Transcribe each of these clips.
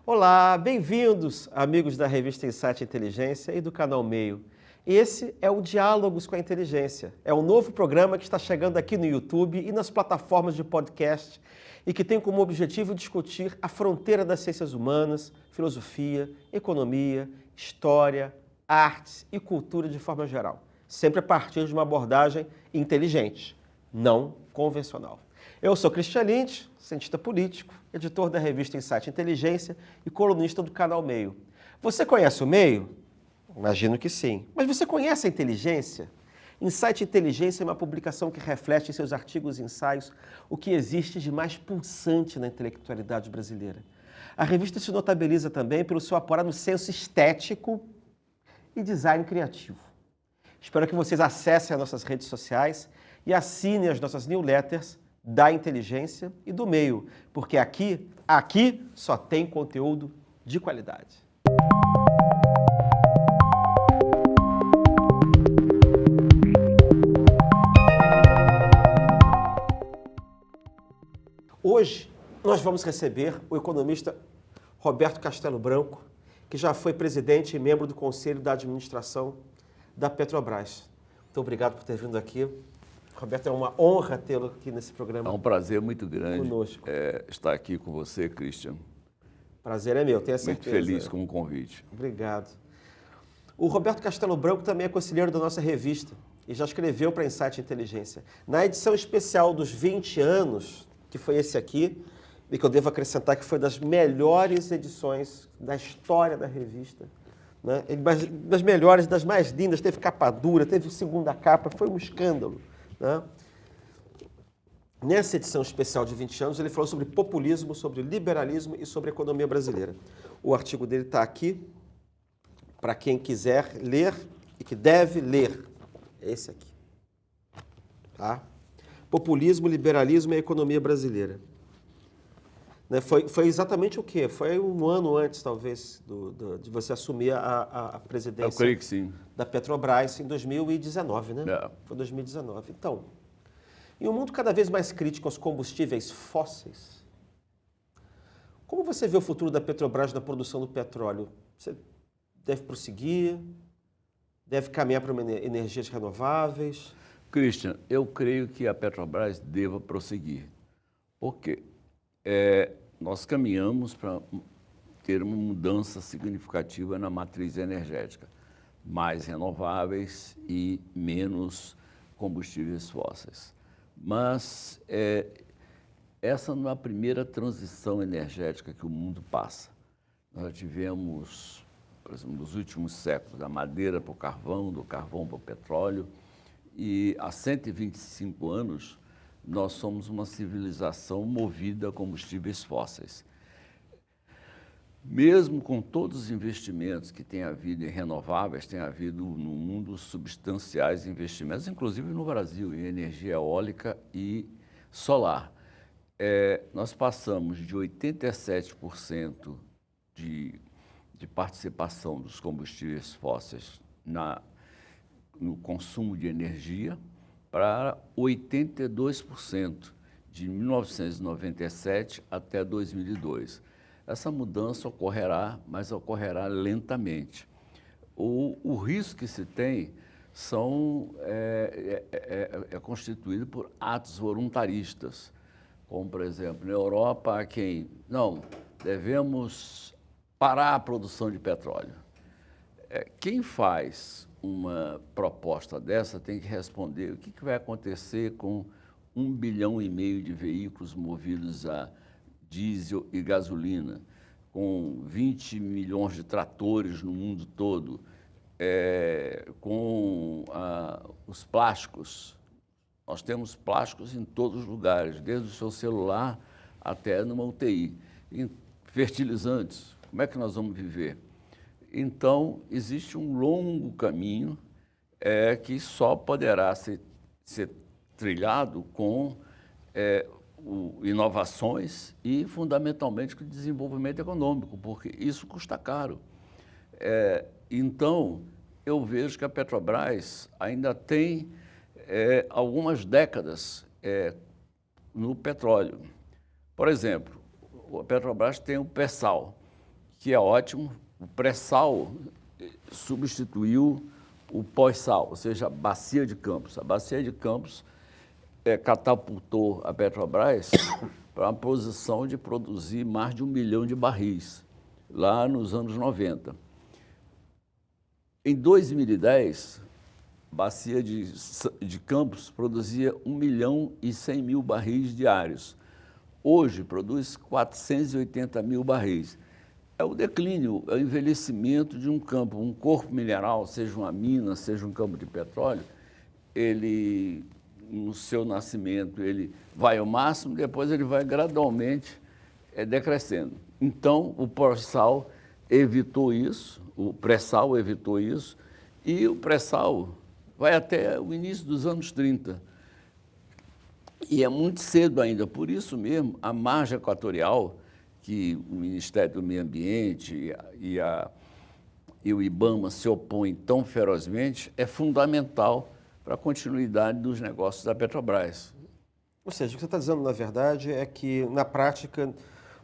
Olá, bem-vindos, amigos da revista Insight Inteligência e do canal Meio. Esse é o Diálogos com a Inteligência. É um novo programa que está chegando aqui no YouTube e nas plataformas de podcast e que tem como objetivo discutir a fronteira das ciências humanas, filosofia, economia, história, artes e cultura de forma geral, sempre a partir de uma abordagem inteligente, não convencional. Eu sou Christian Lynch, cientista político, editor da revista Insight Inteligência e colunista do canal Meio. Você conhece o Meio? Imagino que sim. Mas você conhece a inteligência? Insight Inteligência é uma publicação que reflete em seus artigos e ensaios o que existe de mais pulsante na intelectualidade brasileira. A revista se notabiliza também pelo seu apurado senso estético e design criativo. Espero que vocês acessem as nossas redes sociais e assinem as nossas newsletters da inteligência e do meio, porque aqui só tem conteúdo de qualidade. Hoje nós vamos receber o economista Roberto Castelo Branco, que já foi presidente e membro do Conselho da Administração da Petrobras. Muito obrigado por ter vindo aqui. Roberto, é uma honra tê-lo aqui nesse programa. É um prazer muito grande conosco. Estar aqui com você, Christian. Prazer é meu, tenho a certeza. Muito feliz com o convite. Obrigado. O Roberto Castelo Branco também é conselheiro da nossa revista e já escreveu para a Insight Inteligência. Na edição especial dos 20 anos, que foi esse aqui, e que eu devo acrescentar que foi das melhores edições da história da revista, né? Das melhores, das mais lindas, teve capa dura, teve segunda capa, foi um escândalo, né? Nessa edição especial de 20 anos, ele falou sobre populismo, sobre liberalismo e sobre economia brasileira. O artigo dele está aqui, para quem quiser ler e que deve ler. É esse aqui. Tá? Populismo, liberalismo e economia brasileira. Né? Foi exatamente o quê? Foi um ano antes, talvez, de você assumir a presidência Eu creio que sim. da Petrobras em 2019, né? É. Foi 2019. Então, em um mundo cada vez mais crítico aos combustíveis fósseis, como você vê o futuro da Petrobras na produção do petróleo? Você deve prosseguir? Deve caminhar para energias renováveis? Christian, eu creio que a Petrobras deva prosseguir, porque nós caminhamos para ter uma mudança significativa na matriz energética, mais renováveis e menos combustíveis fósseis. Mas essa não é a primeira transição energética que o mundo passa. Nós tivemos, por exemplo, nos últimos séculos, da madeira para o carvão, do carvão para o petróleo, e há 125 anos nós somos uma civilização movida a combustíveis fósseis. Mesmo com todos os investimentos que tem havido em renováveis, tem havido no mundo substanciais investimentos, inclusive no Brasil, em energia eólica e solar. Nós passamos de 87% de participação dos combustíveis fósseis no consumo de energia para 82% de 1997 até 2002. Essa mudança ocorrerá, mas ocorrerá lentamente. O risco que se tem é constituído por atos voluntaristas, como, por exemplo, na Europa, há quem, não, devemos parar a produção de petróleo. Quem faz uma proposta dessa tem que responder o que vai acontecer com 1,5 bilhão de veículos movidos a diesel e gasolina, com 20 milhões de tratores no mundo todo, com os plásticos. Nós temos plásticos em todos os lugares, desde o seu celular até numa UTI. E fertilizantes, como é que nós vamos viver? Então, existe um longo caminho que só poderá ser trilhado com inovações e, fundamentalmente, com desenvolvimento econômico, porque isso custa caro. Então, eu vejo que a Petrobras ainda tem algumas décadas no petróleo. Por exemplo, a Petrobras tem o pré-sal. que é ótimo. O pré-sal substituiu o pós-sal, ou seja, a bacia de Campos. A bacia de Campos catapultou a Petrobras para uma posição de produzir mais de 1 milhão de barris, lá nos anos 90. Em 2010, a bacia de Campos produzia 1 milhão e 100 mil barris diários. Hoje, produz 480 mil barris. É o declínio, é o envelhecimento de um campo, um corpo mineral, seja uma mina, seja um campo de petróleo, ele, no seu nascimento, ele vai ao máximo, depois ele vai gradualmente decrescendo. Então, o pós-sal evitou isso, o pré-sal evitou isso, e o pré-sal vai até o início dos anos 30. E é muito cedo ainda, por isso mesmo, a margem equatorial, que o Ministério do Meio Ambiente e o IBAMA se opõem tão ferozmente, é fundamental para a continuidade dos negócios da Petrobras. Ou seja, o que você está dizendo, na verdade, é que, na prática,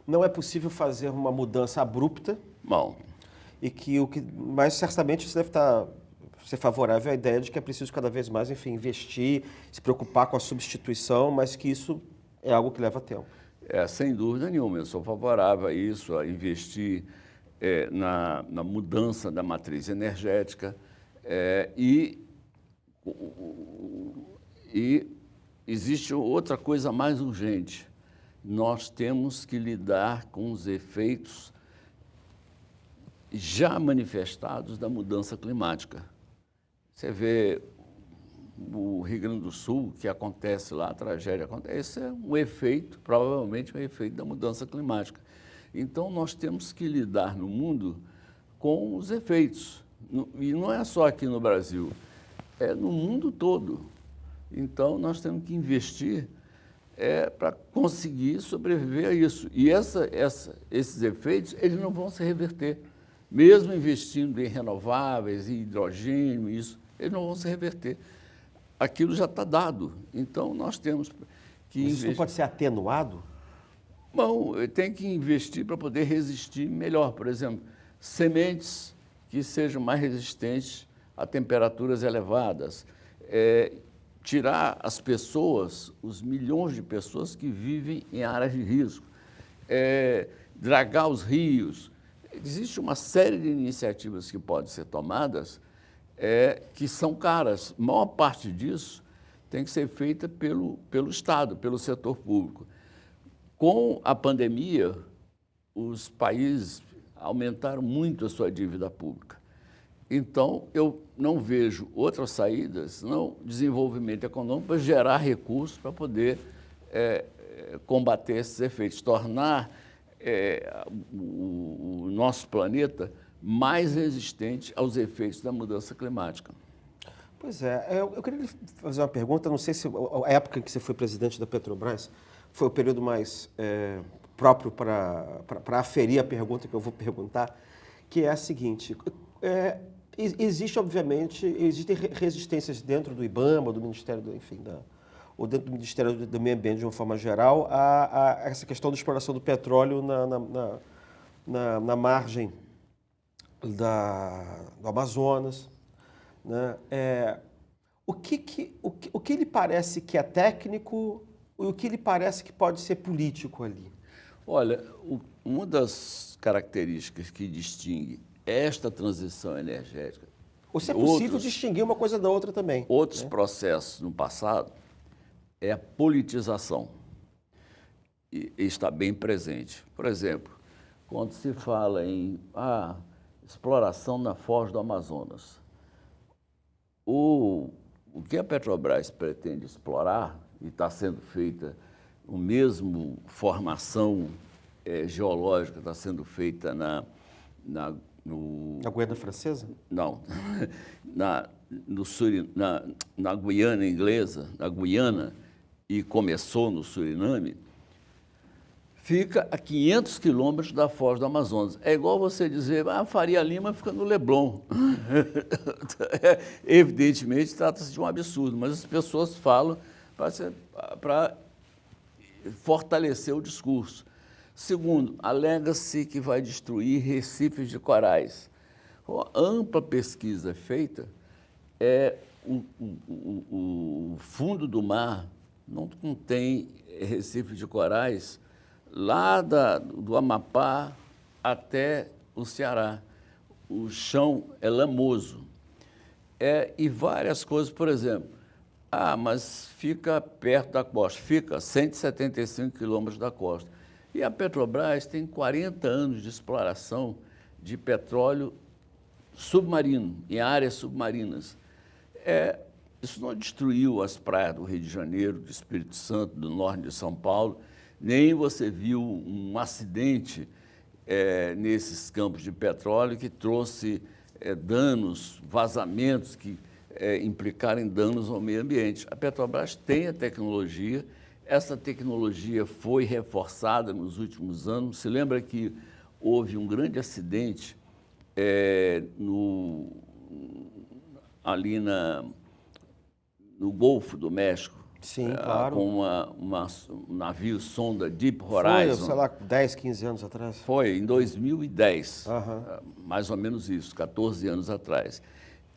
não é possível fazer uma mudança abrupta. Bom, Mas certamente você deve ser favorável à ideia de que é preciso cada vez mais, enfim, investir, se preocupar com a substituição, mas que isso é algo que leva tempo. Sem dúvida nenhuma, eu sou favorável a isso, a investir na mudança da matriz energética e existe outra coisa mais urgente. Nós temos que lidar com os efeitos já manifestados da mudança climática. Você vê o Rio Grande do Sul, que acontece lá, a tragédia acontece, esse é um efeito, provavelmente um efeito da mudança climática. Então, nós temos que lidar no mundo com os efeitos. E não é só aqui no Brasil, é no mundo todo. Então, nós temos que investir para conseguir sobreviver a isso. E esses efeitos, eles não vão se reverter. Mesmo investindo em renováveis, em hidrogênio, isso, eles não vão se reverter. Aquilo já está dado. Então, nós temos que investir. Isso não pode ser atenuado? Bom, tem que investir para poder resistir melhor. Por exemplo, sementes que sejam mais resistentes a temperaturas elevadas. Tirar as pessoas, os milhões de pessoas que vivem em áreas de risco. Dragar os rios. Existe uma série de iniciativas que podem ser tomadas que são caras. A maior parte disso tem que ser feita pelo Estado, pelo setor público. Com a pandemia, os países aumentaram muito a sua dívida pública. Então, eu não vejo outras saídas, senão desenvolvimento econômico para gerar recursos para poder combater esses efeitos, tornar o nosso planeta mais resistente aos efeitos da mudança climática. Pois é, eu queria lhe fazer uma pergunta, não sei se a época em que você foi presidente da Petrobras foi o período mais próprio para aferir a pergunta que eu vou perguntar, que é a seguinte, existem resistências dentro do IBAMA, do Ministério ou dentro do Ministério do Meio Ambiente de uma forma geral, a essa questão da exploração do petróleo na margem do Amazonas, né? O que lhe parece que é técnico e o que lhe parece que pode ser político ali? Olha, uma das características que distingue esta transição energética... Ou se é possível distinguir uma coisa da outra também. Outros processos no passado é a politização. E está bem presente. Por exemplo, quando se fala em exploração na foz do Amazonas, o que a Petrobras pretende explorar, e está sendo feita, o mesmo formação geológica está sendo feita na Guiana Francesa? Não, na Guiana inglesa, na Guiana, e começou no Suriname, fica a 500 quilômetros da foz do Amazonas. É igual você dizer, Faria Lima fica no Leblon. Evidentemente, trata-se de um absurdo, mas as pessoas falam para fortalecer o discurso. Segundo, alega-se que vai destruir recifes de corais. Uma ampla pesquisa feita, o fundo do mar não contém recifes de corais lá do Amapá até o Ceará. O chão é lamoso. E várias coisas, por exemplo, mas fica perto da costa, fica a 175 quilômetros da costa. E a Petrobras tem 40 anos de exploração de petróleo submarino, em áreas submarinas. Isso não destruiu as praias do Rio de Janeiro, do Espírito Santo, do norte de São Paulo, nem você viu um acidente nesses campos de petróleo que trouxe danos, vazamentos que implicaram em danos ao meio ambiente. A Petrobras tem a tecnologia, essa tecnologia foi reforçada nos últimos anos. Se lembra que houve um grande acidente ali no Golfo do México, Sim, claro. com um navio sonda Deep Horizon. Foi, sei lá, 10, 15 anos atrás. Foi em 2010, Aham. mais ou menos isso, 14 anos atrás.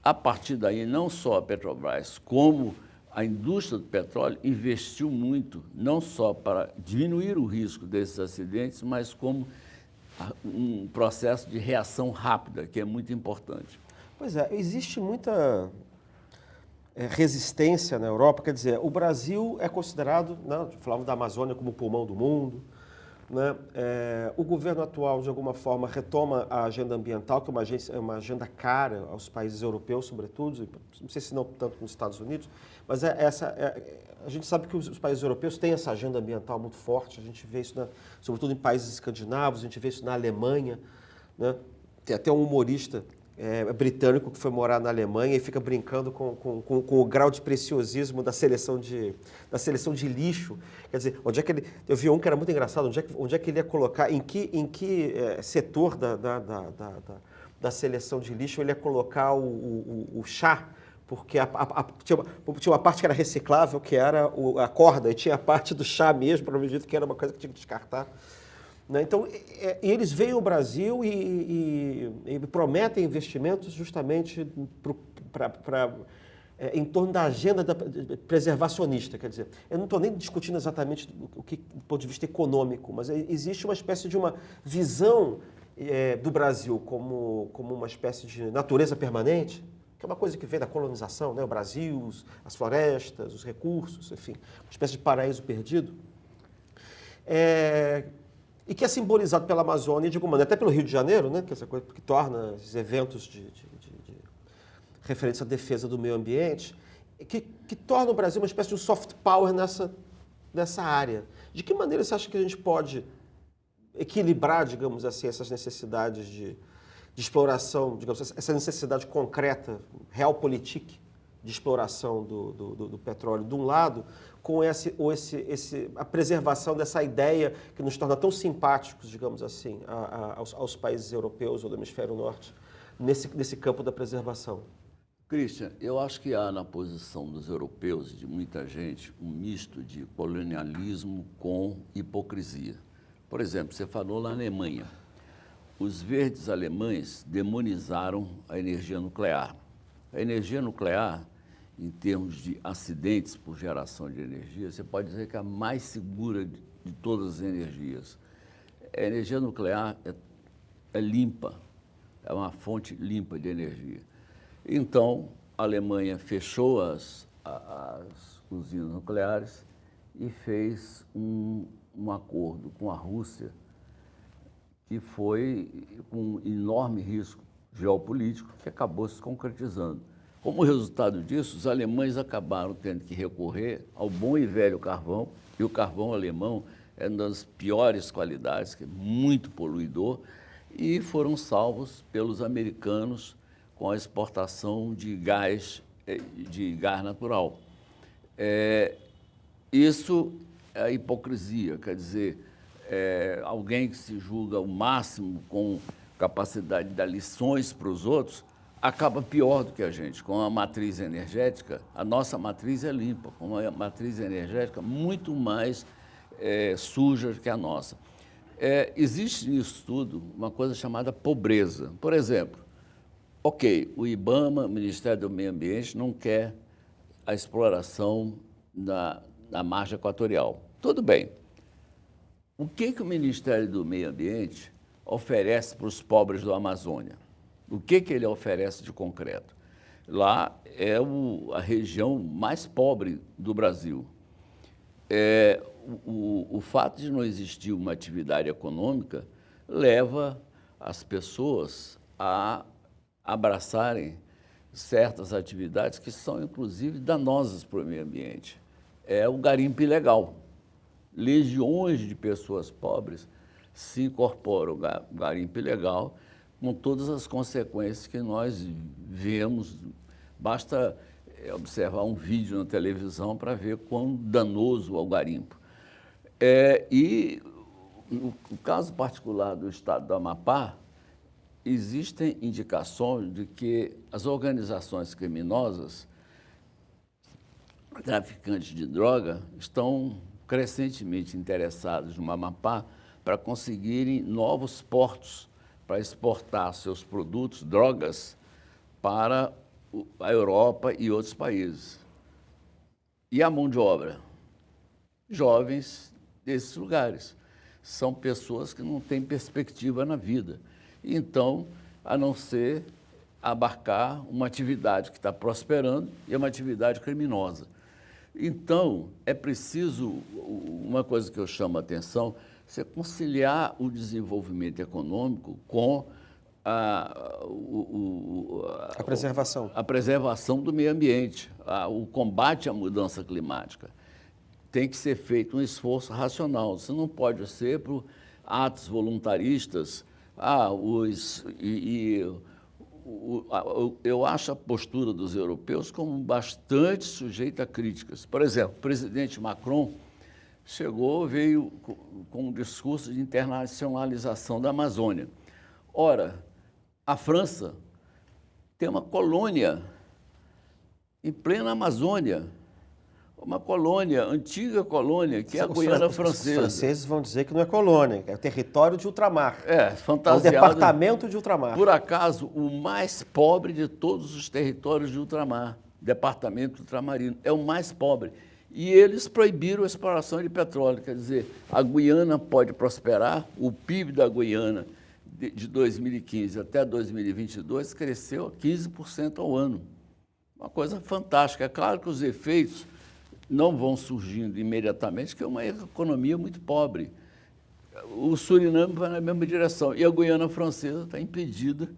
A partir daí, não só a Petrobras, como a indústria do petróleo investiu muito, não só para diminuir o risco desses acidentes, mas como um processo de reação rápida, que é muito importante. Pois é, existe muita resistência na Europa, quer dizer, o Brasil é considerado, né, falamos da Amazônia como o pulmão do mundo, né? O governo atual, de alguma forma, retoma a agenda ambiental, que é uma agenda cara aos países europeus, sobretudo, não sei se não tanto nos Estados Unidos, mas a gente sabe que os países europeus têm essa agenda ambiental muito forte, a gente vê isso, sobretudo em países escandinavos, a gente vê isso na Alemanha, né? Tem até um humorista britânico que foi morar na Alemanha e fica brincando com o grau de preciosismo da seleção de lixo. Quer dizer, eu vi um que era muito engraçado, onde é que ele ia colocar, em que setor da seleção de lixo ele ia colocar o chá, porque tinha uma parte que era reciclável, que era a corda, e tinha a parte do chá mesmo, provavelmente que era uma coisa que tinha que descartar. Então, eles veem o Brasil e prometem investimentos justamente em torno da agenda preservacionista. Quer dizer, eu não estou nem discutindo exatamente do ponto de vista econômico, mas existe uma espécie de uma visão do Brasil como uma espécie de natureza permanente, que é uma coisa que vem da colonização, né? O Brasil, as florestas, os recursos, enfim, uma espécie de paraíso perdido. E que é simbolizado pela Amazônia, de alguma maneira, até pelo Rio de Janeiro, né, que é essa coisa que torna esses eventos de referência à defesa do meio ambiente, que torna o Brasil uma espécie de um soft power nessa área. De que maneira você acha que a gente pode equilibrar, digamos assim, essas necessidades de exploração, digamos, essa necessidade concreta, realpolitik, de exploração do petróleo, de um lado, com a preservação dessa ideia que nos torna tão simpáticos, digamos assim, aos países europeus ou do hemisfério norte, nesse campo da preservação? Christian, eu acho que há na posição dos europeus e de muita gente um misto de colonialismo com hipocrisia. Por exemplo, você falou na Alemanha. Os verdes alemães demonizaram a energia nuclear. A energia nuclear, em termos de acidentes por geração de energia, você pode dizer que é a mais segura de todas as energias. A energia nuclear é limpa, é uma fonte limpa de energia. Então, a Alemanha fechou as usinas nucleares e fez um acordo com a Rússia, que foi um enorme risco geopolítico que acabou se concretizando. Como resultado disso, os alemães acabaram tendo que recorrer ao bom e velho carvão, e o carvão alemão é uma das piores qualidades, que é muito poluidor, e foram salvos pelos americanos com a exportação de gás natural. Isso é a hipocrisia, quer dizer, alguém que se julga o máximo com capacidade de dar lições para os outros, acaba pior do que a gente. Com a matriz energética, a nossa matriz é limpa, com uma matriz energética muito mais suja que a nossa. Existe nisso tudo uma coisa chamada pobreza. Por exemplo, ok, o IBAMA, o Ministério do Meio Ambiente, não quer a exploração na margem equatorial. Tudo bem. O que o Ministério do Meio Ambiente oferece para os pobres da Amazônia? O que ele oferece de concreto? Lá é a região mais pobre do Brasil. O fato de não existir uma atividade econômica leva as pessoas a abraçarem certas atividades que são, inclusive, danosas para o meio ambiente. É o garimpo ilegal. Legiões de pessoas pobres se incorporam ao garimpo ilegal, com todas as consequências que nós vemos. Basta observar um vídeo na televisão para ver quão danoso é o garimpo. E no caso particular do estado do Amapá, existem indicações de que as organizações criminosas, traficantes de droga, estão crescentemente interessados no Amapá para conseguirem novos portos para exportar seus produtos, drogas, para a Europa e outros países. E a mão de obra? Jovens desses lugares. São pessoas que não têm perspectiva na vida. Então, a não ser abarcar uma atividade que está prosperando e é uma atividade criminosa. Então, é preciso, uma coisa que eu chamo a atenção, você conciliar o desenvolvimento econômico com a preservação. A preservação do meio ambiente, o combate à mudança climática. Tem que ser feito um esforço racional. Você não pode ser por atos voluntaristas. Eu acho a postura dos europeus como bastante sujeita a críticas. Por exemplo, o presidente Macron veio com um discurso de internacionalização da Amazônia. Ora, a França tem uma colônia em plena Amazônia, uma colônia, antiga colônia, que é a Guiana Francesa. Os franceses vão dizer que não é colônia, é território de ultramar. Fantasiado. É o departamento de ultramar. Por acaso, o mais pobre de todos os territórios de ultramar, departamento ultramarino, é o mais pobre. E eles proibiram a exploração de petróleo, quer dizer, a Guiana pode prosperar, o PIB da Guiana de 2015 até 2022 cresceu a 15% ao ano. Uma coisa fantástica. É claro que os efeitos não vão surgindo imediatamente, porque é uma economia muito pobre. O Suriname vai na mesma direção e a Guiana Francesa está impedida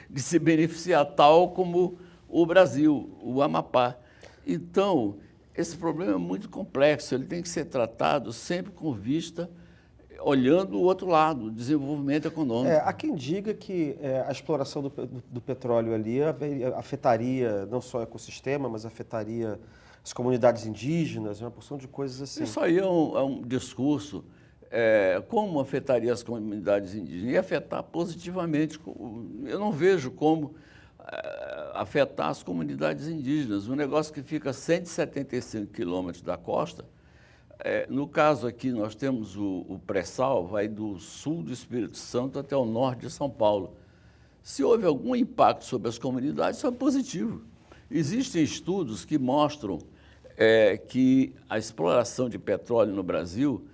de se beneficiar, tal como o Brasil, o Amapá. Então, esse problema é muito complexo, ele tem que ser tratado sempre com vista, olhando o outro lado, o desenvolvimento econômico. Há quem diga que a exploração do petróleo ali afetaria não só o ecossistema, mas afetaria as comunidades indígenas, uma porção de coisas assim. Isso aí é um discurso. Como afetaria as comunidades indígenas? Ia afetar positivamente. Eu não vejo como afetar as comunidades indígenas. Um negócio que fica a 175 quilômetros da costa. No caso aqui, nós temos o pré-sal, vai do sul do Espírito Santo até o norte de São Paulo. Se houve algum impacto sobre as comunidades, isso é positivo. Existem estudos que mostram que a exploração de petróleo no Brasil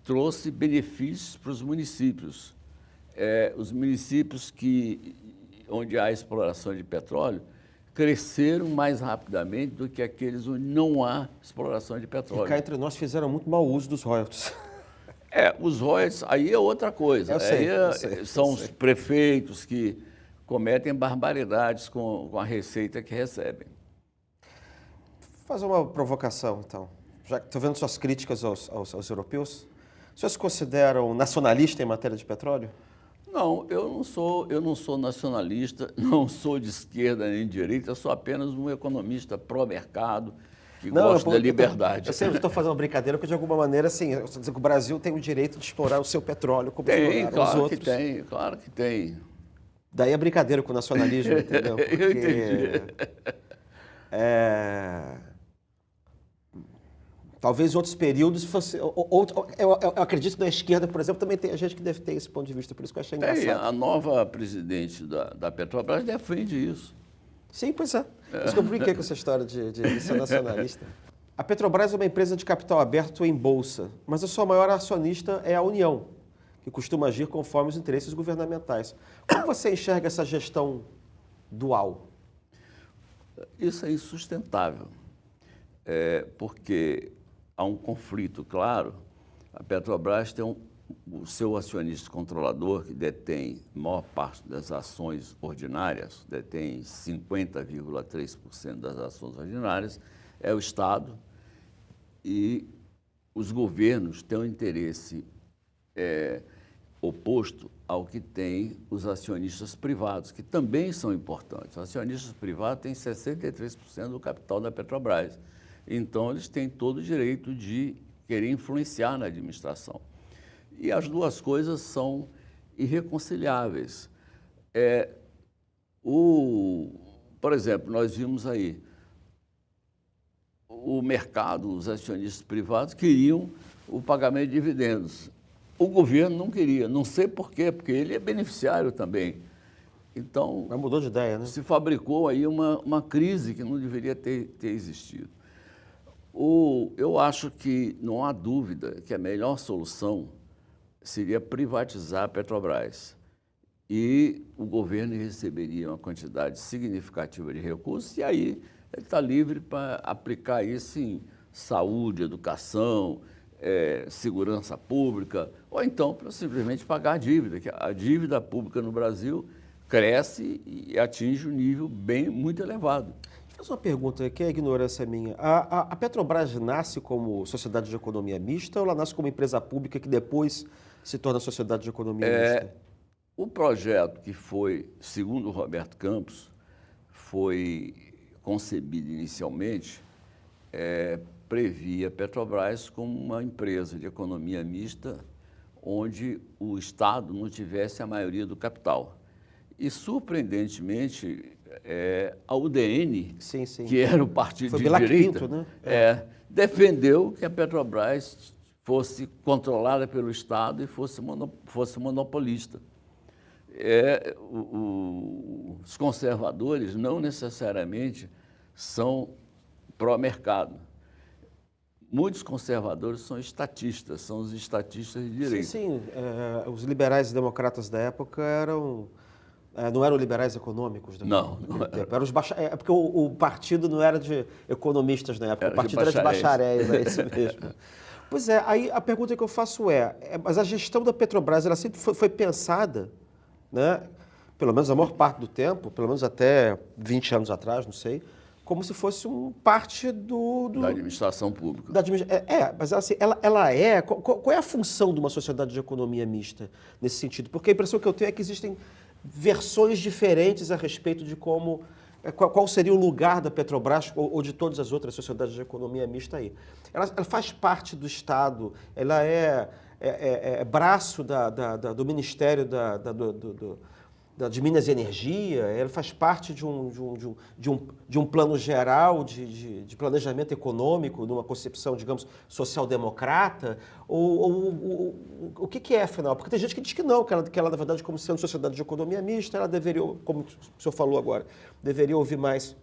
trouxe benefícios para os municípios. Os municípios onde há exploração de petróleo cresceram mais rapidamente do que aqueles onde não há exploração de petróleo. E cá entre nós fizeram muito mau uso dos royalties. Os royalties, aí é outra coisa. São os prefeitos que cometem barbaridades com a receita que recebem. Vou fazer uma provocação, então. Já que estou vendo suas críticas aos europeus, os senhores se consideram nacionalista em matéria de petróleo? Não, eu não sou nacionalista, não sou de esquerda nem de direita, eu sou apenas um economista pró-mercado que gosta da liberdade. Eu sempre estou fazendo uma brincadeira, porque de alguma maneira, assim, eu estou dizendo que o Brasil tem o direito de explorar o seu petróleo como exploraram os outros. Claro que tem. Daí a brincadeira com o nacionalismo, entendeu? Porque, eu entendi. Talvez em outros períodos fosse. Eu acredito que na esquerda, por exemplo, também tem gente que deve ter esse ponto de vista, por isso que eu achei engraçado. A nova presidente da Petrobras defende isso. Sim, pois é. Por isso que eu brinquei com essa história de ser nacionalista. A Petrobras é uma empresa de capital aberto em bolsa, mas a sua maior acionista é a União, que costuma agir conforme os interesses governamentais. Como você enxerga essa gestão dual? Isso é insustentável, porque há um conflito claro. A Petrobras tem o seu acionista controlador, que detém a maior parte das ações ordinárias, detém 50,3% das ações ordinárias, é o Estado, e os governos têm um interesse oposto ao que têm os acionistas privados, que também são importantes. Os acionistas privados têm 63% do capital da Petrobras. Então, eles têm todo o direito de querer influenciar na administração. E as duas coisas são irreconciliáveis. Por exemplo, nós vimos aí, o mercado, os acionistas privados queriam o pagamento de dividendos. O governo não queria, não sei por quê, porque ele é beneficiário também. Então, Mas mudou de ideia, né? se fabricou aí uma crise que não deveria ter existido. Eu acho que não há dúvida que a melhor solução seria privatizar a Petrobras. E o governo receberia uma quantidade significativa de recursos, e aí ele está livre para aplicar isso em saúde, educação, segurança pública, ou então para simplesmente pagar a dívida, que a dívida pública no Brasil cresce e atinge um nível muito elevado. Deixa eu fazer uma pergunta, que é a ignorância minha. A Petrobras nasce como sociedade de economia mista ou ela nasce como empresa pública que depois se torna sociedade de economia mista? O projeto que foi, segundo o Roberto Campos, foi concebido inicialmente, previa a Petrobras como uma empresa de economia mista, onde o Estado não tivesse a maioria do capital. E, surpreendentemente, a UDN, Sim, sim. que era o partido Foi de Bilac direita, Pinto, né? defendeu que a Petrobras fosse controlada pelo Estado e fosse monopolista. Os conservadores não necessariamente são pró-mercado. Muitos conservadores são estatistas, são os estatistas de direita. Sim, sim. Os liberais e democratas da época não eram liberais econômicos Não, naquele não tempo. Eram os porque o partido não era de economistas na época, Era o partido de era de bacharéis. bacharéis, é isso mesmo. Pois é, aí a pergunta que eu faço mas a gestão da Petrobras, ela sempre foi pensada, né, pelo menos a maior parte do tempo, pelo menos até 20 anos atrás, não sei, como se fosse parte Da administração pública. Mas assim, qual é a função de uma sociedade de economia mista nesse sentido? Porque a impressão que eu tenho é que existem versões diferentes a respeito de qual seria o lugar da Petrobras ou de todas as outras sociedades de economia mista aí. Ela faz parte do Estado, ela é braço do Ministério de Minas e Energia, ela faz parte de um plano geral de planejamento econômico, numa concepção, digamos, social-democrata, o que é, afinal? Porque tem gente que diz que não, que ela, na verdade, como sendo sociedade de economia mista, ela deveria, como o senhor falou agora, deveria ouvir mais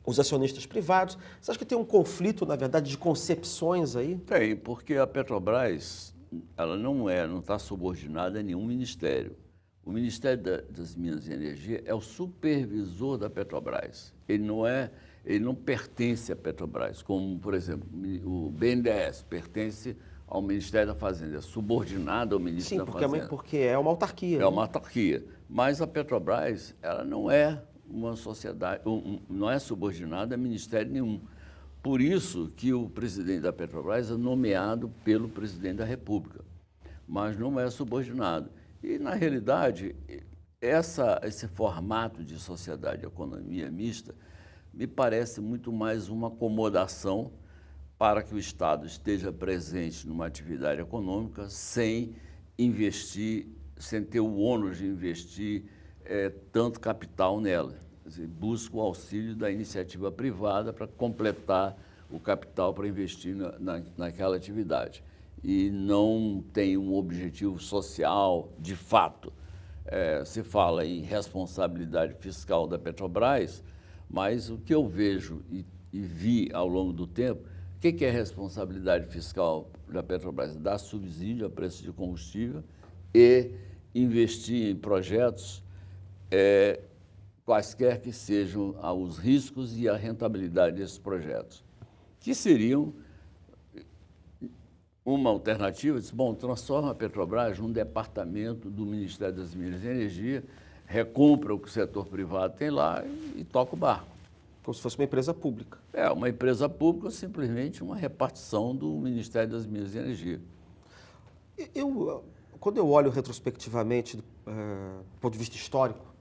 os acionistas privados. Você acha que tem um conflito, na verdade, de concepções aí? Tem, porque a Petrobras ela não está subordinada a nenhum ministério. O Ministério das Minas e Energia é o supervisor da Petrobras. Ele não pertence à Petrobras, como, por exemplo, o BNDES pertence ao Ministério da Fazenda, é subordinado ao Ministro da Fazenda. Sim, porque é uma autarquia. É uma autarquia. Mas a Petrobras, ela não é uma sociedade, não é subordinada a ministério nenhum. Por isso que o presidente da Petrobras é nomeado pelo presidente da República, mas não é subordinado. E, na realidade, esse formato de sociedade de economia mista me parece muito mais uma acomodação para que o Estado esteja presente numa atividade econômica sem investir, sem ter o ônus de investir tanto capital nela. Quer dizer, busca o auxílio da iniciativa privada para completar o capital para investir naquela atividade. E não tem um objetivo social de fato. Se fala em responsabilidade fiscal da Petrobras, mas o que eu vejo e vi ao longo do tempo, o que é responsabilidade fiscal da Petrobras? Dar subsídio a preço de combustível e investir em projetos quaisquer que sejam os riscos e a rentabilidade desses projetos, que seriam uma alternativa. Bom, transforma a Petrobras num departamento do Ministério das Minas e Energia, recompra o que o setor privado tem lá e toca o barco. Como se fosse uma empresa pública. Uma empresa pública ou simplesmente uma repartição do Ministério das Minas e Energia. Quando eu olho retrospectivamente, do ponto de vista histórico,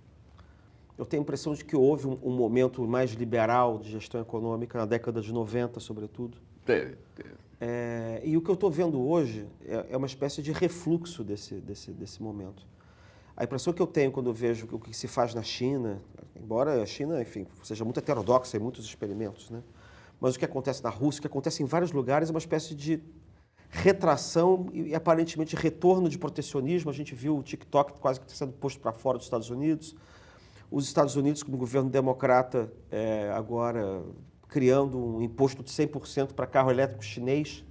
eu tenho a impressão de que houve um momento mais liberal de gestão econômica, na década de 90, sobretudo. Teve. E o que eu estou vendo hoje é uma espécie de refluxo desse momento. A impressão que eu tenho quando eu vejo o que se faz na China, embora a China, enfim, seja muito heterodoxa em muitos experimentos, né? Mas o que acontece na Rússia, o que acontece em vários lugares, é uma espécie de retração e aparentemente retorno de protecionismo. A gente viu o TikTok quase que sendo posto para fora dos Estados Unidos. Os Estados Unidos, como governo democrata, agora criando um imposto de 100% para carro elétrico chinês.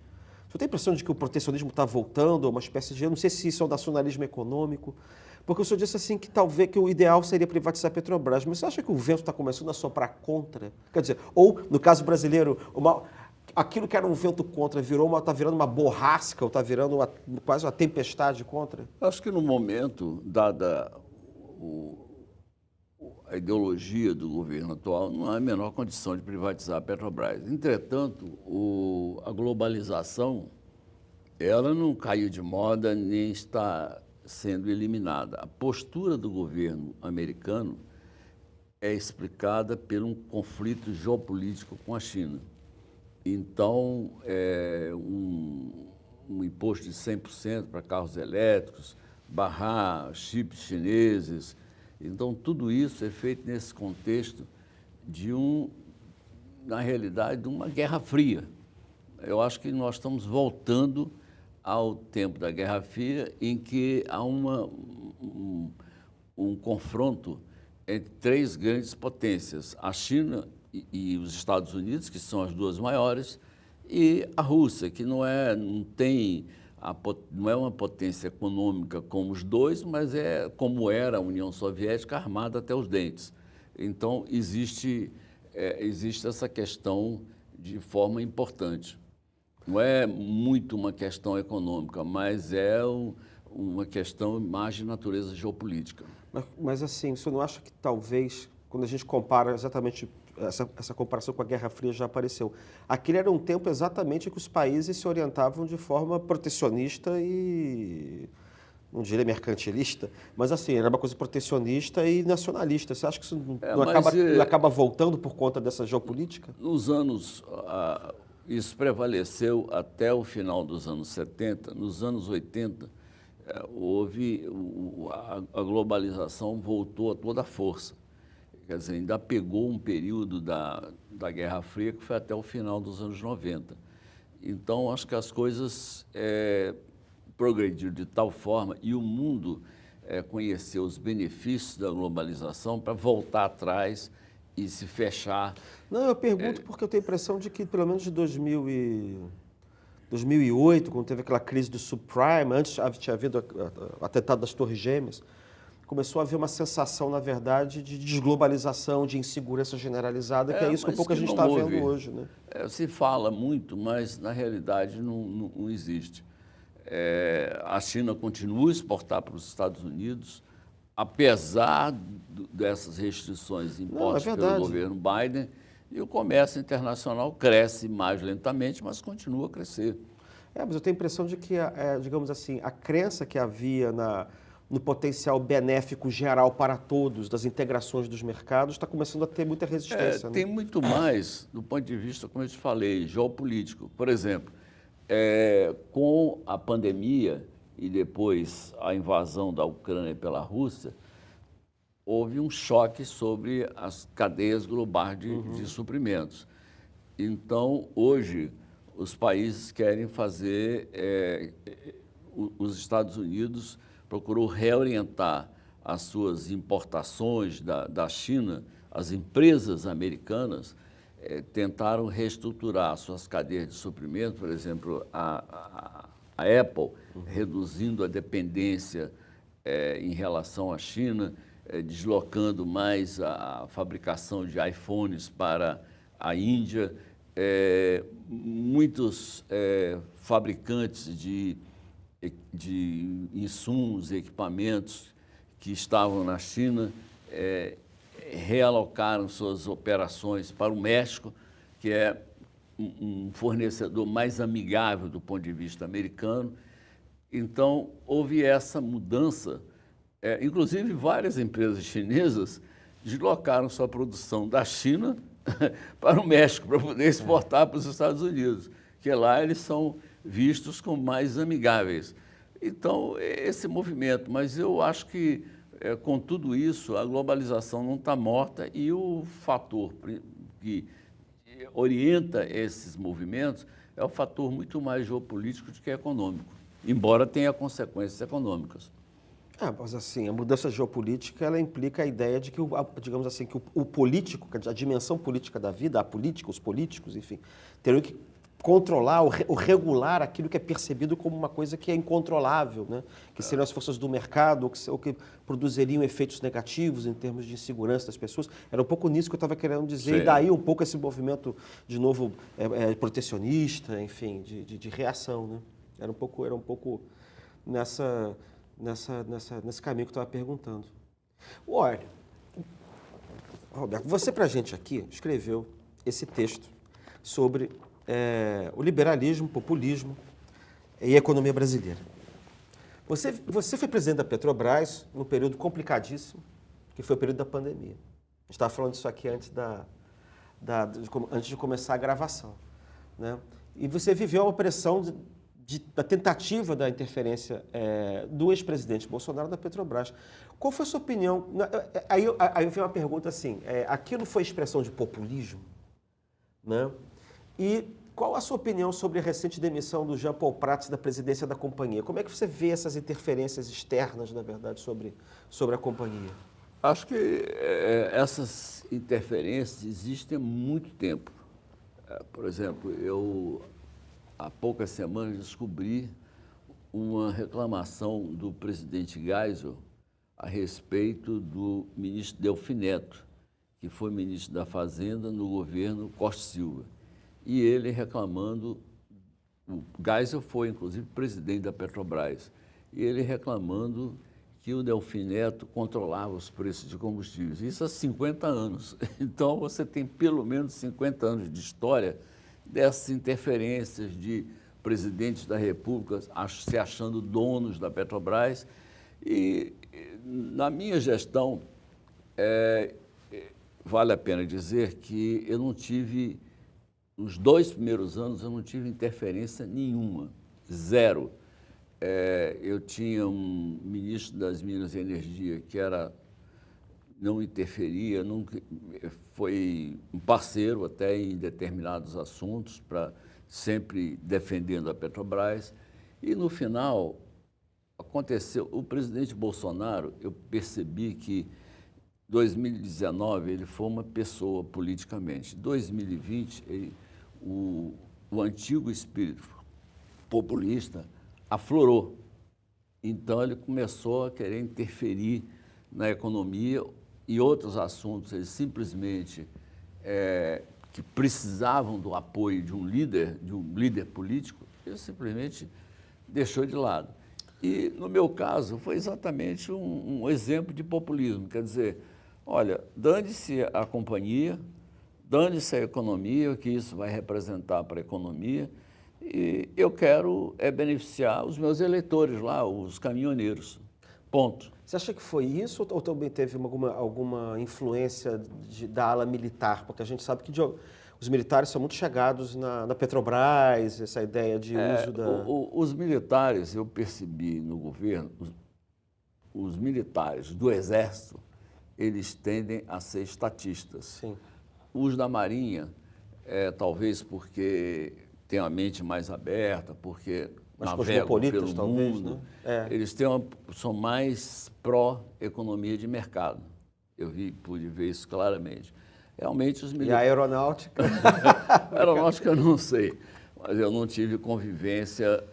Você tem a impressão de que o protecionismo está voltando, uma espécie de... Eu não sei se isso é um nacionalismo econômico, porque o senhor disse assim que talvez que o ideal seria privatizar a Petrobras, mas você acha que o vento está começando a soprar contra? Quer dizer, ou, no caso brasileiro, aquilo que era um vento contra está virando uma borrasca, ou está virando quase uma tempestade contra? Acho que no momento, dada a ideologia do governo atual, não há a menor condição de privatizar a Petrobras. Entretanto, a globalização, ela não caiu de moda nem está sendo eliminada. A postura do governo americano é explicada por um conflito geopolítico com a China. Então, um imposto de 100% para carros elétricos, barrar chips chineses. Então, tudo isso é feito nesse contexto na realidade, de uma Guerra Fria. Eu acho que nós estamos voltando ao tempo da Guerra Fria, em que há um confronto entre três grandes potências, a China e os Estados Unidos, que são as duas maiores, e a Rússia, que não é uma potência econômica como os dois, mas é como era a União Soviética, armada até os dentes. Então, existe essa questão de forma importante. Não é muito uma questão econômica, mas é uma questão mais de natureza geopolítica. Mas assim, você não acha que talvez, quando a gente compara exatamente, essa comparação com a Guerra Fria já apareceu, aquele era um tempo exatamente em que os países se orientavam de forma protecionista e, não diria mercantilista, mas assim, era uma coisa protecionista e nacionalista. Você acha que isso não acaba voltando por conta dessa geopolítica? Nos anos... Isso prevaleceu até o final dos anos 70. Nos anos 80, a globalização voltou a toda a força. Quer dizer, ainda pegou um período da Guerra Fria que foi até o final dos anos 90. Então, acho que as coisas progrediram de tal forma e o mundo conheceu os benefícios da globalização para voltar atrás e se fechar. Não, eu pergunto porque eu tenho a impressão de que, pelo menos de 2008, quando teve aquela crise do subprime, antes tinha havido o atentado das Torres Gêmeas, começou a haver uma sensação, na verdade, de desglobalização, de insegurança generalizada, que é isso que um pouco a gente está vendo hoje, né? Se fala muito, mas na realidade não existe. A China continua a exportar para os Estados Unidos, apesar dessas restrições impostas pelo governo Biden, e o comércio internacional cresce mais lentamente, mas continua a crescer. Mas eu tenho a impressão de que, digamos assim, a crença que havia no potencial benéfico geral para todos das integrações dos mercados está começando a ter muita resistência. Tem muito mais, do ponto de vista, como eu te falei, geopolítico. Por exemplo, com a pandemia e depois a invasão da Ucrânia pela Rússia, houve um choque sobre as cadeias globais de suprimentos. Então, hoje, os países querem fazer, os Estados Unidos procurou reorientar as suas importações da China, as empresas americanas tentaram reestruturar suas cadeias de suprimento, por exemplo, a Apple, reduzindo a dependência em relação à China, deslocando mais a fabricação de iPhones para a Índia. Muitos fabricantes de insumos e equipamentos que estavam na China realocaram suas operações para o México, que é um fornecedor mais amigável do ponto de vista americano. Então, houve essa mudança. Inclusive, várias empresas chinesas deslocaram sua produção da China para o México, para poder exportar para os Estados Unidos, que lá eles são vistos como mais amigáveis. Então, esse movimento, mas eu acho que, com tudo isso, a globalização não está morta e o fator que orienta esses movimentos é um fator muito mais geopolítico do que econômico, embora tenha consequências econômicas. Mas assim, a mudança geopolítica, ela implica a ideia de que, digamos assim, que o político, a dimensão política da vida, a política, os políticos, enfim, teriam que controlar ou regular aquilo que é percebido como uma coisa que é incontrolável, né? Que seriam as forças do mercado ou que produziriam efeitos negativos em termos de insegurança das pessoas. Era um pouco nisso que eu estava querendo dizer, Sim. E daí um pouco esse movimento, de novo, protecionista, enfim, de reação, né? Era um pouco nesse caminho que eu estava perguntando. Olha, Roberto, você pra gente aqui escreveu esse texto sobre o liberalismo, populismo e a economia brasileira. Você foi presidente da Petrobras num período complicadíssimo, que foi o período da pandemia. A gente estava falando disso aqui antes de começar a gravação, né? E você viveu uma pressão da tentativa da interferência do ex-presidente Bolsonaro na Petrobras. Qual foi a sua opinião? Aí vem uma pergunta assim, aquilo foi expressão de populismo, né? E qual a sua opinião sobre a recente demissão do Jean Paul Prats da presidência da companhia? Como é que você vê essas interferências externas, na verdade, sobre a companhia? Acho que essas interferências existem há muito tempo. Por exemplo, eu há poucas semanas descobri uma reclamação do presidente Geisel a respeito do ministro Delfim Neto, que foi ministro da Fazenda no governo Costa Silva. E ele reclamando, o Geisel foi inclusive presidente da Petrobras, e ele reclamando que o Delfim Neto controlava os preços de combustíveis. Isso há 50 anos. Então, você tem pelo menos 50 anos de história dessas interferências de presidentes da República se achando donos da Petrobras. E, na minha gestão, vale a pena dizer que eu não tive, nos 2 primeiros anos, eu não tive interferência nenhuma, zero. Eu tinha um ministro das Minas e Energia que não interferia, foi um parceiro até em determinados assuntos, sempre defendendo a Petrobras. E, no final, aconteceu, o presidente Bolsonaro, eu percebi que em 2019 ele foi uma pessoa politicamente. Em 2020, o antigo espírito populista aflorou. Então, ele começou a querer interferir na economia e outros assuntos. Ele simplesmente, que precisavam do apoio de um líder político, ele simplesmente deixou de lado. E, no meu caso, foi exatamente um exemplo de populismo. Quer dizer, olha, dane-se a companhia, dane-se a economia, o que isso vai representar para a economia, e eu quero beneficiar os meus eleitores lá, os caminhoneiros. Ponto. Você acha que foi isso ou também teve alguma influência da ala militar? Porque a gente sabe que os militares são muito chegados na Petrobras, essa ideia de uso da... Os militares, eu percebi no governo, os militares do Exército, eles tendem a ser estatistas. Sim. Os da Marinha talvez porque tem a mente mais aberta, porque Mas navegam cosmopolitas, pelo talvez, mundo, né? eles são mais pró-economia de mercado. Pude ver isso claramente. Realmente os E a militares... aeronáutica? Aeronáutica eu não sei, mas eu não tive convivência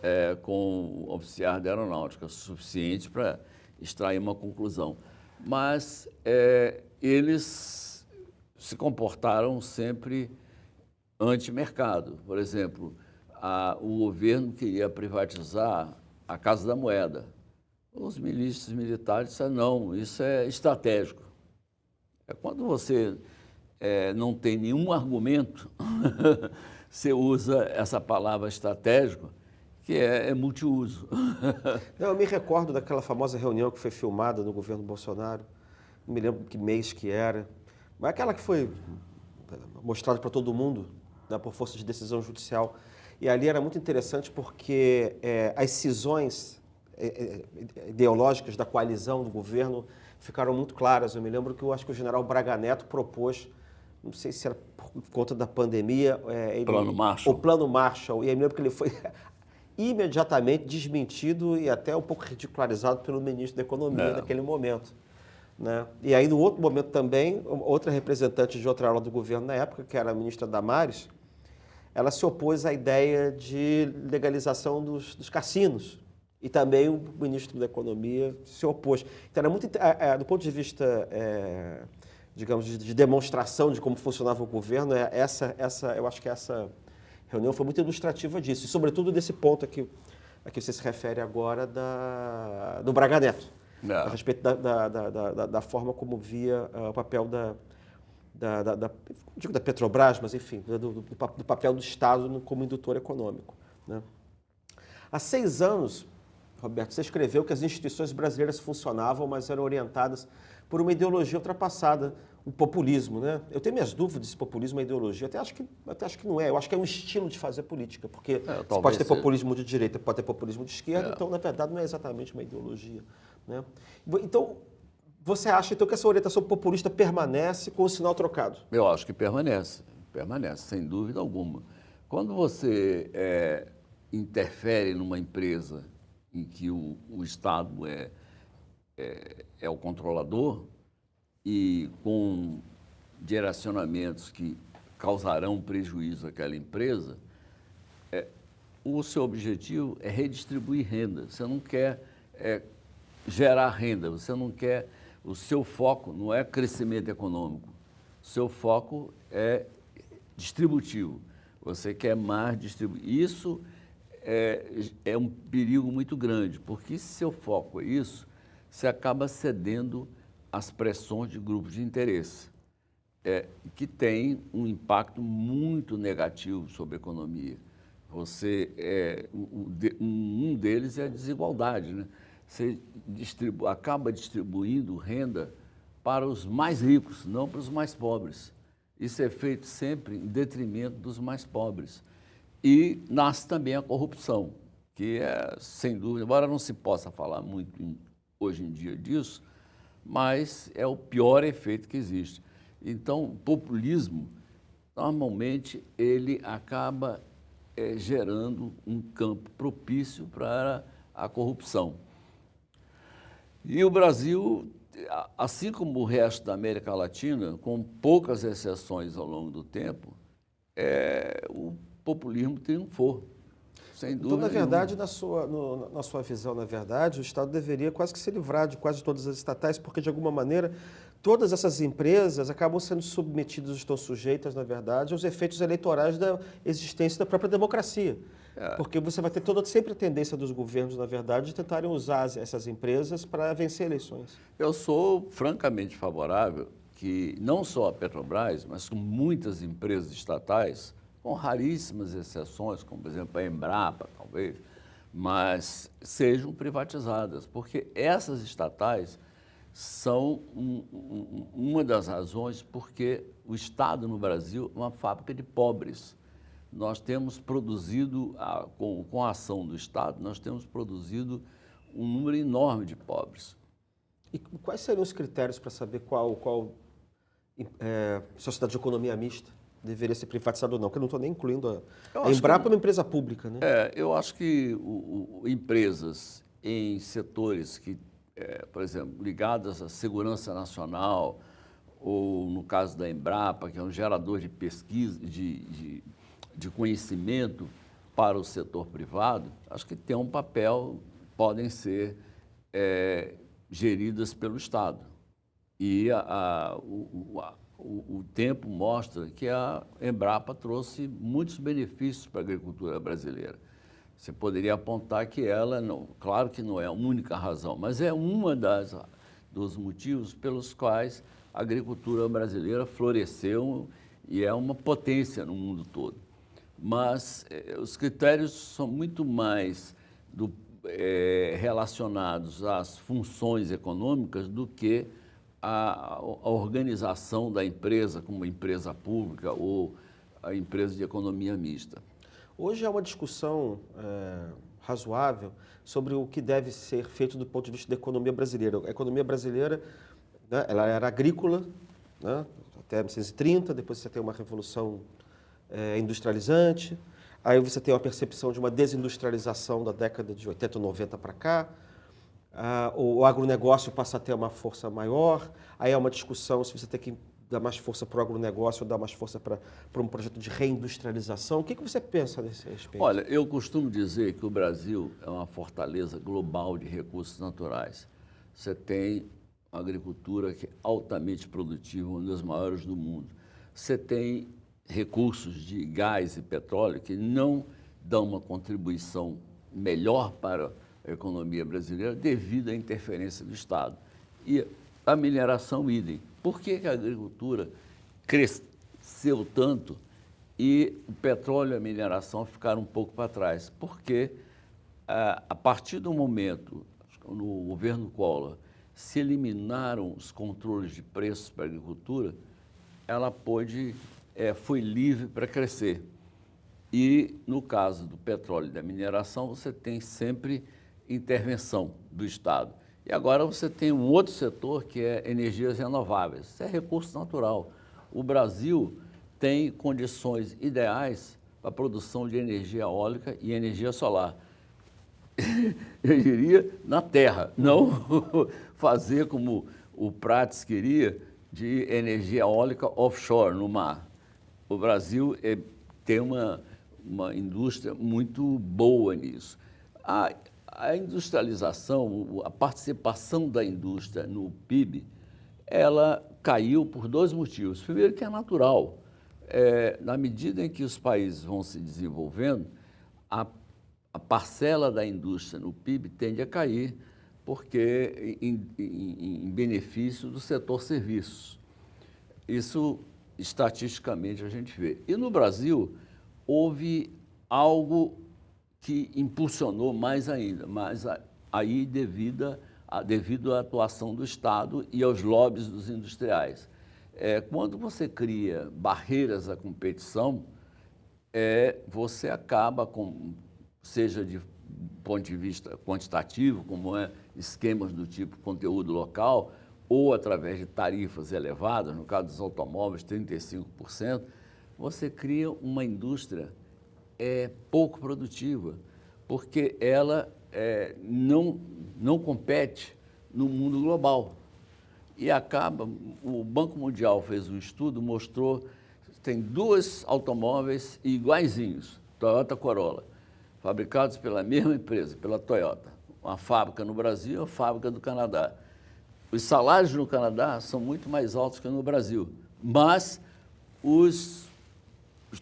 com o oficial de aeronáutica suficiente para extrair uma conclusão. Mas eles se comportaram sempre anti-mercado. Por exemplo, o governo queria privatizar a Casa da Moeda. Os ministros militares disseram, não, isso é estratégico. É quando você não tem nenhum argumento, você usa essa palavra estratégico, que é multiuso. Não, eu me recordo daquela famosa reunião que foi filmada no governo Bolsonaro, não me lembro que mês que era, mas aquela que foi mostrada para todo mundo, né, por força de decisão judicial. E ali era muito interessante porque as cisões ideológicas da coalizão do governo ficaram muito claras. Eu me lembro que eu acho que o general Braga Neto propôs, não sei se era por conta da pandemia, Plano Marshall. o Plano Marshall. E aí me lembro que ele foi imediatamente desmentido e até um pouco ridicularizado pelo ministro da Economia naquele momento. Né? E aí, no outro momento também, outra representante de outra ala do governo na época, que era a ministra Damares, ela se opôs à ideia de legalização dos cassinos. E também o ministro da Economia se opôs. Então, era muito, do ponto de vista, digamos, de demonstração de como funcionava o governo, eu acho que essa reunião foi muito ilustrativa disso. E, sobretudo, desse ponto a que você se refere agora do Braga Neto. A respeito da forma como via o papel digo da Petrobras, mas enfim, do papel do Estado como indutor econômico. Né? Há 6 anos, Roberto, você escreveu que as instituições brasileiras funcionavam, mas eram orientadas por uma ideologia ultrapassada, o populismo. Né? Eu tenho minhas dúvidas se populismo é ideologia, até acho que não é, eu acho que é um estilo de fazer política, porque você pode ter populismo de direita, pode ter populismo de esquerda, então, na verdade, não é exatamente uma ideologia. Né? Então, você acha então que essa orientação populista permanece com o sinal trocado? Eu acho que permanece, sem dúvida alguma. Quando você interfere numa empresa em que o Estado é o controlador e com direcionamentos que causarão prejuízo àquela empresa, o seu objetivo é redistribuir renda. Você não quer gerar renda, você não quer... O seu foco não é crescimento econômico, o seu foco é distributivo. Você quer mais distribuir. Isso é um perigo muito grande, porque se seu foco é isso, você acaba cedendo às pressões de grupos de interesse, que tem um impacto muito negativo sobre a economia. Um deles é a desigualdade, né? Você acaba distribuindo renda para os mais ricos, não para os mais pobres. Isso é feito sempre em detrimento dos mais pobres. E nasce também a corrupção, que sem dúvida, embora não se possa falar muito hoje em dia disso, mas é o pior efeito que existe. Então, o populismo, normalmente, ele acaba gerando um campo propício para a corrupção. E o Brasil, assim como o resto da América Latina, com poucas exceções ao longo do tempo, o populismo triunfou, sem dúvida Então, na verdade, nenhuma. na sua visão, na verdade, o Estado deveria quase que se livrar de quase todas as estatais, porque, de alguma maneira, todas essas empresas acabam sendo submetidas, estão sujeitas, na verdade, aos efeitos eleitorais da existência da própria democracia. Porque você vai ter sempre a tendência dos governos, na verdade, de tentarem usar essas empresas para vencer eleições. Eu sou francamente favorável que não só a Petrobras, mas com muitas empresas estatais, com raríssimas exceções, como, por exemplo, a Embrapa, talvez, mas sejam privatizadas, porque essas estatais são uma das razões porque o Estado no Brasil é uma fábrica de pobres. Nós temos produzido, com a ação do Estado, nós temos produzido um número enorme de pobres. E quais seriam os critérios para saber qual sociedade de economia mista? deveria ser privatizado ou não, porque eu não estou nem incluindo Eu a acho Embrapa que- é uma empresa pública, né? Eu acho que empresas em setores que, por exemplo, ligadas à segurança nacional, ou no caso da Embrapa, que é um gerador de pesquisa, de conhecimento para o setor privado, acho que tem um papel, podem ser geridas pelo Estado. E o tempo mostra que a Embrapa trouxe muitos benefícios para a agricultura brasileira. Você poderia apontar que ela, não, claro que não é a única razão, mas é uma dos motivos pelos quais a agricultura brasileira floresceu e é uma potência no mundo todo. Mas os critérios são muito mais relacionados às funções econômicas do que a organização da empresa como empresa pública ou a empresa de economia mista. Hoje há uma discussão razoável sobre o que deve ser feito do ponto de vista da economia brasileira. A economia brasileira, né, ela era agrícola, né, até 1930, depois você tem uma revolução industrializante, aí você tem uma percepção de uma desindustrialização da década de 80, 90 para cá, o agronegócio passa a ter uma força maior, aí há uma discussão se você tem que dar mais força para o agronegócio ou dar mais força para um projeto de reindustrialização. O que você pensa nesse respeito? Olha, eu costumo dizer que o Brasil é uma fortaleza global de recursos naturais. Você tem uma agricultura que é altamente produtiva, uma das maiores do mundo. Você tem recursos de gás e petróleo que não dão uma contribuição melhor para a economia brasileira devido à interferência do Estado. E a mineração, idem. Por que a agricultura cresceu tanto e o petróleo e a mineração ficaram um pouco para trás? Porque a partir do momento, no governo Collor, se eliminaram os controles de preços para a agricultura, ela foi livre para crescer. E no caso do petróleo e da mineração, você tem sempre intervenção do Estado. E agora você tem um outro setor que é energias renováveis. Isso é recurso natural. O Brasil tem condições ideais para a produção de energia eólica e energia solar. Eu diria na terra, não fazer como o Prates queria de energia eólica offshore, no mar. O Brasil tem uma indústria muito boa nisso. A industrialização, a participação da indústria no PIB, ela caiu por dois motivos. Primeiro, que é natural. Na medida em que os países vão se desenvolvendo, a parcela da indústria no PIB tende a cair, porque em benefício do setor serviços. Isso, estatisticamente, a gente vê. E no Brasil, houve algo que impulsionou mais ainda, mas aí devido à atuação do Estado e aos lobbies dos industriais. Quando você cria barreiras à competição, você acaba com, seja de ponto de vista quantitativo, como esquemas do tipo conteúdo local, ou através de tarifas elevadas, no caso dos automóveis, 35%, você cria uma indústria pouco produtiva, porque ela não compete no mundo global. E o Banco Mundial fez um estudo, mostrou que tem dois automóveis iguaizinhos, Toyota Corolla, fabricados pela mesma empresa, pela Toyota. Uma fábrica no Brasil e uma fábrica do Canadá. Os salários no Canadá são muito mais altos que no Brasil, mas os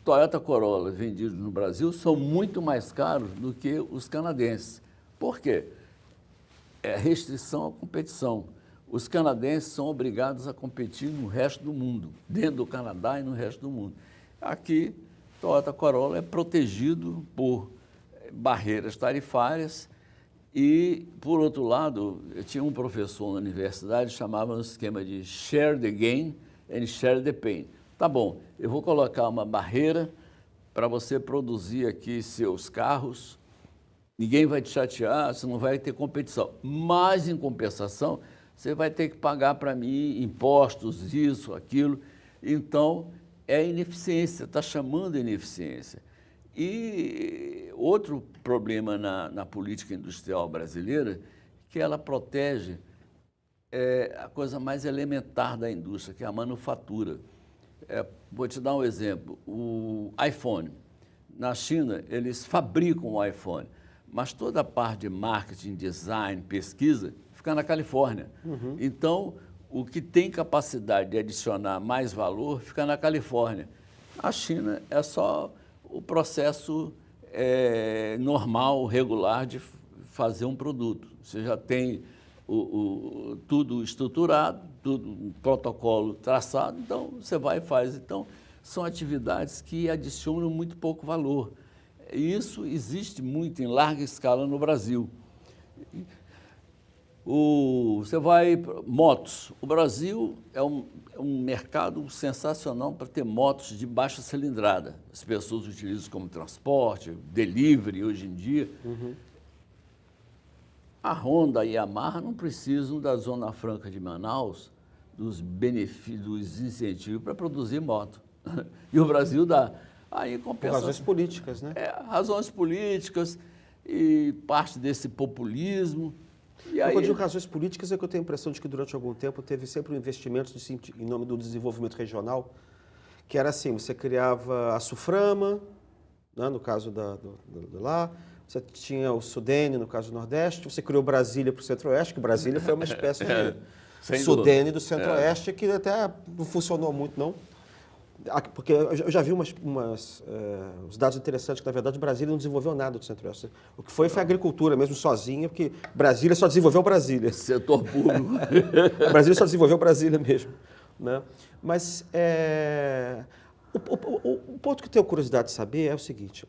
Toyota Corolla vendidos no Brasil são muito mais caros do que os canadenses. Por quê? É restrição à competição. Os canadenses são obrigados a competir no resto do mundo, dentro do Canadá e no resto do mundo. Aqui, Toyota Corolla é protegido por barreiras tarifárias e, por outro lado, eu tinha um professor na universidade que chamava um esquema de share the gain and share the pain. Tá bom, eu vou colocar uma barreira para você produzir aqui seus carros, ninguém vai te chatear, você não vai ter competição. Mas, em compensação, você vai ter que pagar para mim impostos, isso, aquilo. Então, é a ineficiência, está chamando a ineficiência. E outro problema na política industrial brasileira, que ela protege a coisa mais elementar da indústria, que é a manufatura. Vou te dar um exemplo, o iPhone. Na China, eles fabricam o iPhone, mas toda a parte de marketing, design, pesquisa, fica na Califórnia. Então, o que tem capacidade de adicionar mais valor fica na Califórnia. A China é só o processo normal, regular de fazer um produto. Você já tem tudo estruturado, tudo um protocolo traçado, então você vai e faz. Então, são atividades que adicionam muito pouco valor. E isso existe muito em larga escala no Brasil. Você vai motos. O Brasil é um mercado sensacional para ter motos de baixa cilindrada. As pessoas utilizam como transporte, delivery hoje em dia. A Honda e a Yamaha não precisam da Zona Franca de Manaus, dos benefícios, dos incentivos para produzir moto. E o Brasil dá. Aí compensa. Por razões políticas, né? Razões políticas e parte desse populismo. E aí... Quando eu digo razões políticas, é que eu tenho a impressão de que durante algum tempo teve sempre um investimento em nome do desenvolvimento regional, que era assim, você criava a Suframa, né, no caso do lá, você tinha o Sudene, no caso do Nordeste, você criou Brasília para o Centro-Oeste, que Brasília foi uma espécie de Sudene do Centro-Oeste, que até não funcionou muito, não. Porque eu já vi uns dados interessantes que, na verdade, Brasília não desenvolveu nada do Centro-Oeste. O que foi a agricultura mesmo, sozinha, porque Brasília só desenvolveu Brasília. Setor público. A Brasília só desenvolveu Brasília mesmo. Né? Mas o ponto que eu tenho curiosidade de saber é o seguinte,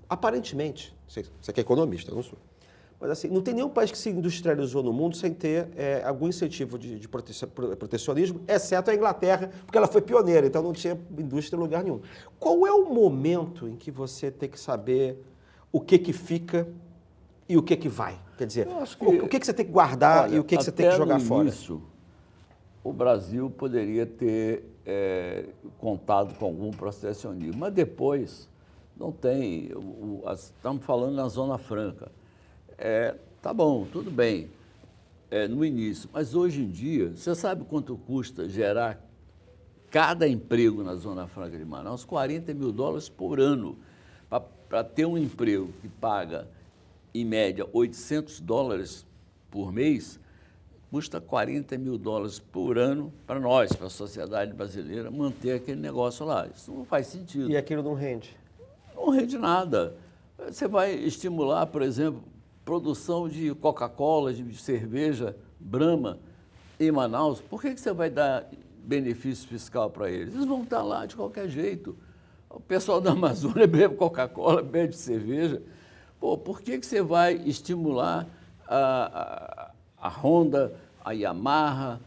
aparentemente, você que é economista, eu não sou, mas assim, não tem nenhum país que se industrializou no mundo sem ter algum incentivo de protecionismo, exceto a Inglaterra, porque ela foi pioneira, então não tinha indústria em lugar nenhum. Qual é o momento em que você tem que saber o que fica e o que vai? Quer dizer, o que você tem que guardar e o que você tem que jogar fora? Início, o Brasil poderia ter contado com algum protecionismo, mas depois não tem. Estamos falando na Zona Franca. Tá bom, tudo bem, no início, mas hoje em dia, você sabe quanto custa gerar cada emprego na Zona Franca de Manaus? $40 mil por ano. Para ter um emprego que paga, em média, $800 por mês, custa $40 mil por ano para nós, para a sociedade brasileira, manter aquele negócio lá. Isso não faz sentido. E aquilo não rende? Não rende nada. Você vai estimular, por exemplo, produção de Coca-Cola, de cerveja, Brahma, em Manaus, por que você vai dar benefício fiscal para eles? Eles vão estar lá de qualquer jeito. O pessoal da Amazônia bebe Coca-Cola, bebe cerveja. Por que você vai estimular a Honda, a Yamaha,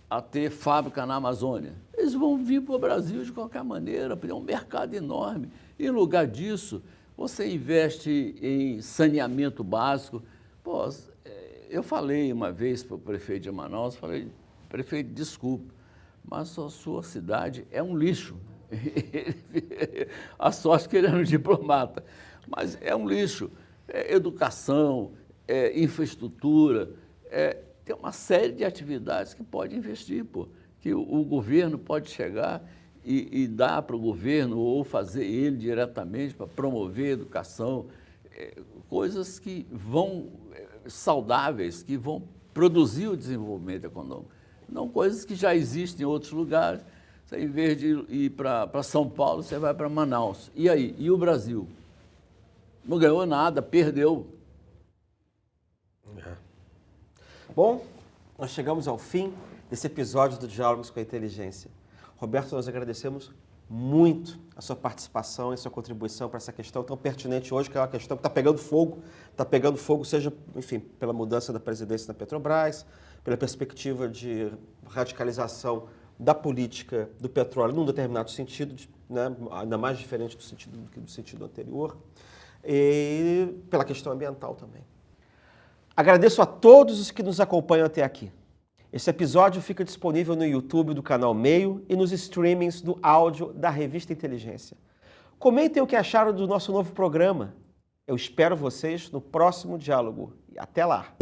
a ter fábrica na Amazônia? Eles vão vir para o Brasil de qualquer maneira, porque é um mercado enorme. Em lugar disso, você investe em saneamento básico. Eu falei uma vez para o prefeito de Manaus, falei, prefeito, desculpe, mas a sua cidade é um lixo. A sorte que ele era um diplomata, mas é um lixo. Educação, infraestrutura, tem uma série de atividades que pode investir, que o governo pode chegar e dar para o governo ou fazer ele diretamente para promover a educação, coisas que vão, saudáveis, que vão produzir o desenvolvimento econômico, não coisas que já existem em outros lugares. Você, em vez de ir para São Paulo, você vai para Manaus. E aí? E o Brasil? Não ganhou nada, perdeu. Bom, nós chegamos ao fim desse episódio do Diálogos com a Inteligência. Roberto, nós agradecemos muito a sua participação e a sua contribuição para essa questão tão pertinente hoje, que é uma questão que está pegando fogo, seja, enfim, pela mudança da presidência da Petrobras, pela perspectiva de radicalização da política do petróleo num determinado sentido, né, ainda mais diferente do que do sentido anterior, e pela questão ambiental também. Agradeço a todos os que nos acompanham até aqui. Esse episódio fica disponível no YouTube do canal Meio e nos streamings do áudio da Revista Inteligência. Comentem o que acharam do nosso novo programa. Eu espero vocês no próximo diálogo. E até lá!